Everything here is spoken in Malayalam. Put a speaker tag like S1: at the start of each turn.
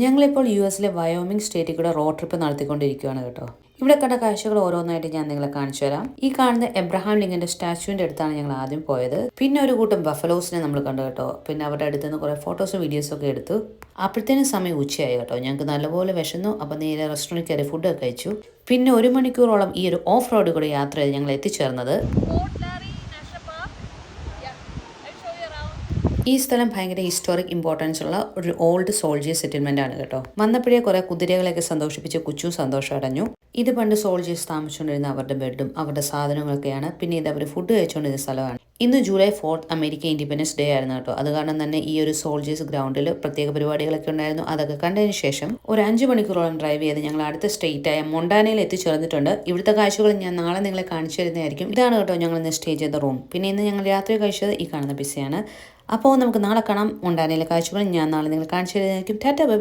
S1: ഞങ്ങളിപ്പോൾ US വയോമിംഗ് സ്റ്റേറ്റിൽ കൂടെ റോഡ് ട്രിപ്പ് നടത്തിക്കൊണ്ടിരിക്കുകയാണ് കേട്ടോ. ഇവിടെ കണ്ട കാഴ്ചകൾ ഓരോന്നായിട്ട് ഞാൻ നിങ്ങളെ കാണിച്ചു തരാം. ഈ കാണുന്ന എബ്രഹാം ലിങ്കന്റെ സ്റ്റാച്ചുവിന്റെ അടുത്താണ് ഞങ്ങൾ ആദ്യം പോയത്. പിന്നെ ഒരു കൂട്ടം ബഫലോസിനെ നമ്മൾ കണ്ടു കേട്ടോ. പിന്നെ അവരുടെ അടുത്ത് നിന്ന് കുറെ ഫോട്ടോസും വീഡിയോസും ഒക്കെ എടുത്തു. അപ്പോഴത്തേനും സമയം ഉച്ചയായി കേട്ടോ. ഞങ്ങൾക്ക് നല്ലപോലെ വിശന്നു. അപ്പം നേരെ റെസ്റ്റോറൻറ്റിൽ കയറി ഫുഡൊക്കെ കഴിച്ചു. പിന്നെ 1 മണിക്കൂറോളം ഈ ഒരു ഓഫ് റോഡ് കൂടെ യാത്ര ചെയ്ത് ഞങ്ങൾ എത്തിച്ചേർന്നത് ഈ സ്ഥലം ഭയങ്കര ഹിസ്റ്റോറിക് ഇമ്പോർട്ടൻസ് ഉള്ള ഒരു ഓൾഡ് സോൾജേഴ്സ് സെറ്റിൽമെന്റ് ആണ് കേട്ടോ. വന്നപ്പോഴേ കുറെ കുതിരകളെയൊക്കെ സന്തോഷിപ്പിച്ച് കുച്ചും സന്തോഷം അടഞ്ഞു. ഇത് പണ്ട് സോൾജേഴ്സ് താമസിച്ചുകൊണ്ടിരുന്ന അവരുടെ ബെഡും അവരുടെ സാധനങ്ങളൊക്കെയാണ്. പിന്നെ ഇത് അവർ ഫുഡ് കഴിച്ചുകൊണ്ടിരുന്ന സ്ഥലമാണ്. ഇന്ന് ജൂലൈ 4 അമേരിക്ക ഇൻഡിപെൻഡൻസ് ഡേ ആയിരുന്നു കേട്ടോ. അത് കാരണം തന്നെ ഈ ഒരു സോൾജേഴ്സ് ഗ്രൗണ്ടിൽ പ്രത്യേക പരിപാടികളൊക്കെ ഉണ്ടായിരുന്നു. അതൊക്കെ കണ്ടതിന് ശേഷം ഒരു 5 മണിക്കൂറോളം ഡ്രൈവ് ചെയ്ത് ഞങ്ങൾ അടുത്ത സ്റ്റേറ്റ് ആയ മൊണ്ടാനയിൽ എത്തിച്ചേർന്നിട്ടുണ്ട്. ഇവിടുത്തെ കാഴ്ചകൾ ഞാൻ നാളെ നിങ്ങളെ കാണിച്ചു തരുന്നതായിരിക്കും. ഇതാണ് കേട്ടോ ഞങ്ങൾ ഇന്ന് സ്റ്റേ ചെയ്ത റൂം. പിന്നെ ഇന്ന് ഞങ്ങൾ രാത്രി കഴിച്ചത് ഈ കാണുന്ന പിസയാണ്. അപ്പോൾ നമുക്ക് നാളെ കാണാം. മൊണ്ടാനയിലെ കാഴ്ചകൾ ഞാൻ നാളെ നിങ്ങൾ കാണിച്ചു തരുന്നതായിരിക്കും. ടാറ്റ ബൈ.